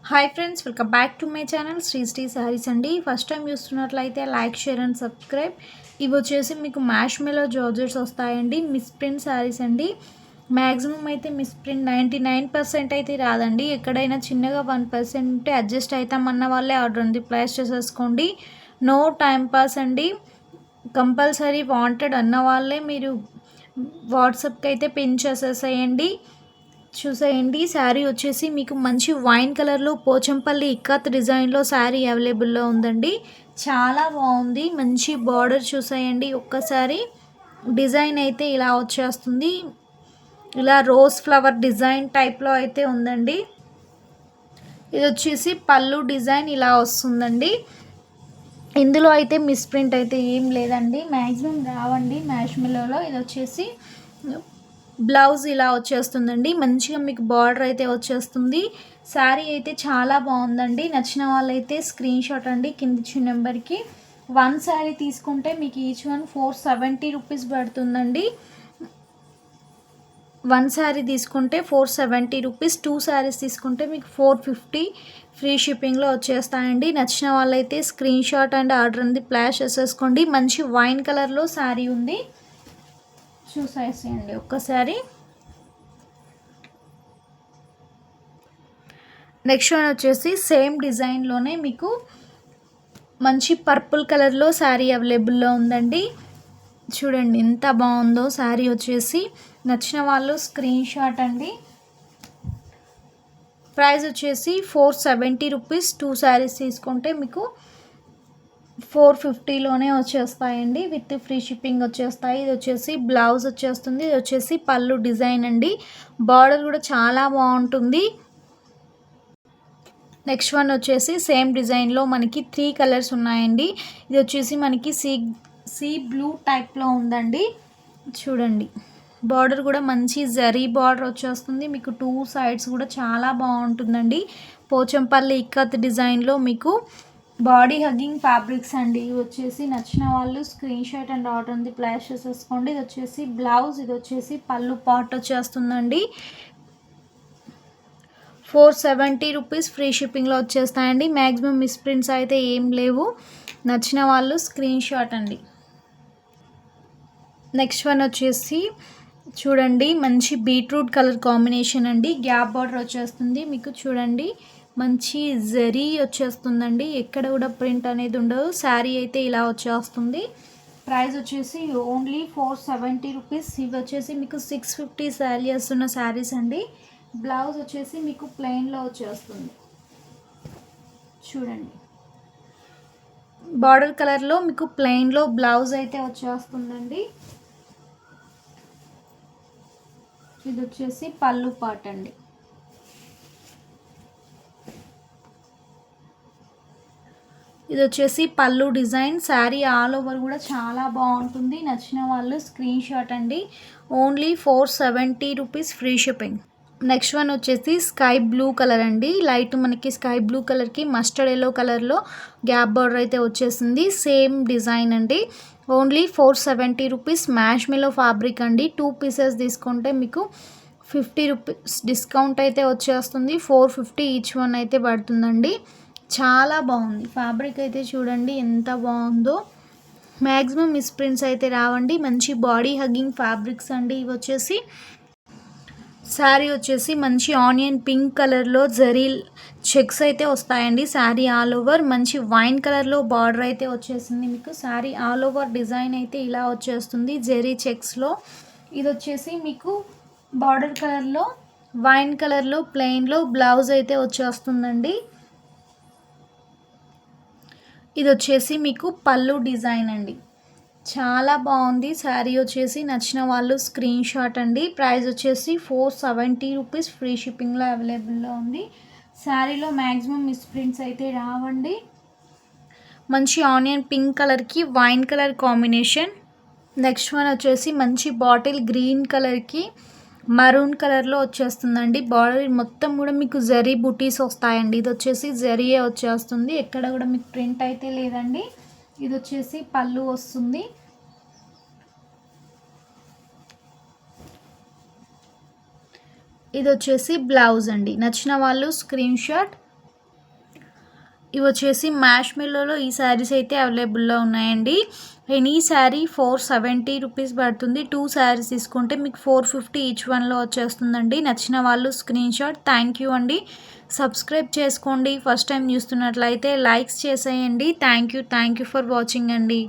Hi friends, welcome back to my channel Shri saris అండి. First time చూస్తున్నట్లయితే like, share and subscribe. ఇవి వచ్చేసి మీకు మ్యాష్ మెలో జార్జెట్స్ వస్తాయండి. మిస్ ప్రింట్ శారీస్ అండి. మ్యాక్సిమం అయితే మిస్ ప్రింట్ 99% అయితే రాదండి. ఎక్కడైనా చిన్నగా 1% ఉంటే అడ్జస్ట్ అవుతామన్న వాళ్ళే ఆర్డర్ ఉంది ప్లేస్ చేసేసుకోండి. నో టైం పాస్ అండి. కంపల్సరీ వాంటెడ్ అన్న వాళ్ళే మీరు వాట్సాప్కి అయితే పిన్ చేసేసేయండి. చూసేయండి. శారీ వచ్చేసి మీకు మంచి వైన్ కలర్లో పోచంపల్లి ఇక్కత్ డిజైన్లో శారీ అవైలబుల్లో ఉందండి. చాలా బాగుంది. మంచి బార్డర్ చూసేయండి. ఒక్కసారి డిజైన్ అయితే ఇలా వచ్చేస్తుంది. ఇలా రోజ్ ఫ్లవర్ డిజైన్ టైప్లో అయితే ఉందండి. ఇది వచ్చేసి పళ్ళు డిజైన్ ఇలా వస్తుందండి. ఇందులో అయితే మిస్ప్రింట్ అయితే ఏం లేదండి. మ్యాక్సిమం రావండి మ్యాష్ మిల్లోలో. ఇది వచ్చేసి బ్లౌజ్ ఇలా వచ్చేస్తుందండి. మంచిగా మీకు బార్డర్ అయితే వచ్చేస్తుంది. శారీ అయితే చాలా బాగుందండి. నచ్చిన వాళ్ళైతే స్క్రీన్ షాట్ అండి కింద ఇచ్చిన నెంబర్కి. 1 శారీ తీసుకుంటే మీకు ఈచ్ వన్ 470 రూపీస్ పడుతుందండి. 1 శారీ తీసుకుంటే 470 రూపీస్, 2 శారీస్ తీసుకుంటే మీకు 450 ఫ్రీ షిప్పింగ్లో వచ్చేస్తాయండి. నచ్చిన వాళ్ళైతే స్క్రీన్ షాట్ అండ్ ఆర్డర్ ఉంది ప్లాష్ చేసేసుకోండి. మంచి వైన్ కలర్లో శారీ ఉంది, చూసేసేయండి ఒక్కసారి. నెక్స్ట్ వన్ వచ్చేసి సేమ్ డిజైన్లోనే మీకు మంచి పర్పుల్ కలర్లో శారీ అవైలబుల్లో ఉందండి. చూడండి ఎంత బాగుందో శారీ వచ్చేసి. నచ్చిన వాళ్ళు స్క్రీన్ షాట్ అండి. ప్రైస్ వచ్చేసి 470 రూపీస్. 2 శారీస్ తీసుకుంటే మీకు 450లోనే వచ్చేస్తాయండి. విత్ ఫ్రీ షిప్పింగ్ వచ్చేస్తాయి. ఇది వచ్చేసి బ్లౌజ్ వచ్చేస్తుంది. ఇది వచ్చేసి పళ్ళు డిజైన్ అండి. బార్డర్ కూడా చాలా బాగుంటుంది. నెక్స్ట్ వన్ వచ్చేసి సేమ్ డిజైన్లో మనకి 3 కలర్స్ ఉన్నాయండి. ఇది వచ్చేసి మనకి సీ బ్లూ టైప్లో ఉందండి. చూడండి బార్డర్ కూడా మంచి జరీ బార్డర్ వచ్చేస్తుంది. మీకు 2 సైడ్స్ కూడా చాలా బాగుంటుందండి. పోచంపల్లి ఇక్కత్ డిజైన్లో మీకు బాడీ హగ్గింగ్ ఫ్యాబ్రిక్స్ అండి. ఇవి వచ్చేసి నచ్చిన వాళ్ళు స్క్రీన్ షాట్ అండ్ ఆర్డర్ ఉంది ప్లేస్ చేసేసుకోండి. ఇది వచ్చేసి బ్లౌజ్, ఇది వచ్చేసి పళ్ళు పార్ట్ వచ్చేస్తుందండి. 470 రూపీస్ ఫ్రీ షిప్పింగ్లో వచ్చేస్తాయండి. మ్యాక్సిమం మిస్ప్రింట్స్ అయితే ఏం లేవు. నచ్చిన వాళ్ళు స్క్రీన్ షాట్ అండి. నెక్స్ట్ వన్ వచ్చేసి చూడండి మంచి బీట్రూట్ కలర్ కాంబినేషన్ అండి. గ్యాప్ బార్డర్ వచ్చేస్తుంది మీకు. చూడండి మంచి జరీ వచ్చేస్తుందండి. ఎక్కడ కూడా ప్రింట్ అనేది ఉండదు. శారీ అయితే ఇలా వచ్చేస్తుంది. ప్రైస్ వచ్చేసి ఓన్లీ 470 రూపీస్. ఇవి వచ్చేసి మీకు 650 శారీ వస్తున్న శారీస్ అండి. బ్లౌజ్ వచ్చేసి మీకు ప్లెయిన్లో వచ్చేస్తుంది. చూడండి బార్డర్ కలర్లో మీకు ప్లెయిన్లో బ్లౌజ్ అయితే వచ్చేస్తుందండి. ఇది వచ్చేసి పళ్ళు పార్ట్ అండి. ఇది వచ్చేసి పళ్ళు డిజైన్. శారీ ఆల్ ఓవర్ కూడా చాలా బాగుంటుంది. నచ్చిన వాళ్ళు స్క్రీన్ షాట్ అండి. Only 470 rupees free shipping. Next one వచ్చేసి స్కై బ్లూ కలర్ అండి. లైట్ మనకి స్కై బ్లూ కలర్కి మస్టర్డ్ ఎల్లో కలర్లో గ్యాప్ బార్డర్ అయితే వచ్చేసింది. సేమ్ డిజైన్ అండి. Only 470 rupees. మ్యాష్ మిలో ఫ్యాబ్రిక్ అండి. 2 పీసెస్ తీసుకుంటే మీకు 50 రూపీస్ డిస్కౌంట్ అయితే వచ్చేస్తుంది. 450 ఈచ్ వన్ అయితే పడుతుందండి. చాలా బాగుంది ఫ్యాబ్రిక్ అయితే. చూడండి ఎంత బాగుందో. మ్యాక్సిమం మిస్ప్రింట్స్ అయితే రావండి. మంచి బాడీ హగ్గింగ్ ఫ్యాబ్రిక్స్ అండి. ఇవి వచ్చేసి శారీ వచ్చేసి మంచి ఆనియన్ పింక్ కలర్లో జరీ చెక్స్ అయితే వస్తాయండి. శారీ ఆల్ ఓవర్ మంచి వైన్ కలర్లో బార్డర్ అయితే వచ్చేసింది మీకు. శారీ ఆల్ ఓవర్ డిజైన్ అయితే ఇలా వచ్చేస్తుంది జరీ చెక్స్లో. ఇది వచ్చేసి మీకు బార్డర్ కలర్లో వైన్ కలర్లో ప్లెయిన్లో బ్లౌజ్ అయితే వచ్చేస్తుందండి. ఇది వచ్చేసి మీకు పళ్ళు డిజైన్ అండి. చాలా బాగుంది శారీ వచ్చేసి. నచ్చిన వాళ్ళు స్క్రీన్ షాట్ అండి. ప్రైస్ వచ్చేసి 470 రూపీస్ ఫ్రీ షిప్పింగ్లో అవైలబుల్లో ఉంది. శారీలో మ్యాక్సిమం మిస్ప్రింట్స్ అయితే రావండి. మంచి ఆనియన్ పింక్ కలర్కి wine colour combination. Next one వచ్చేసి మంచి బాటిల్ గ్రీన్ కలర్కి మరూన్ కలర్లో వచ్చేస్తుందండి. బార్డర్ మొత్తం కూడా మీకు జరీ బుటీస్ వస్తాయండి. ఇది వచ్చేసి జరీయే వచ్చేస్తుంది. ఎక్కడ కూడా మీకు ప్రింట్ అయితే లేదండి. ఇది వచ్చేసి పళ్ళు వస్తుంది. ఇది వచ్చేసి బ్లౌజ్ అండి. నచ్చిన వాళ్ళు స్క్రీన్ షాట్ ఇవి వచ్చేసి మ్యాష్ మెల్లోలో ఈ శారీస్ అయితే అవైలబుల్లో ఉన్నాయండి. ఎనీ శారీ 470 రూపీస్ పడుతుంది. 2 శారీస్ తీసుకుంటే మీకు 450 ఈచ్ వన్లో వచ్చేస్తుందండి. నచ్చిన వాళ్ళు స్క్రీన్ షాట్. థ్యాంక్ యూ అండి. సబ్స్క్రైబ్ చేసుకోండి. ఫస్ట్ టైం చూస్తున్నట్లయితే లైక్స్ చేసేయండి. థ్యాంక్ యూ ఫర్ వాచింగ్ అండి.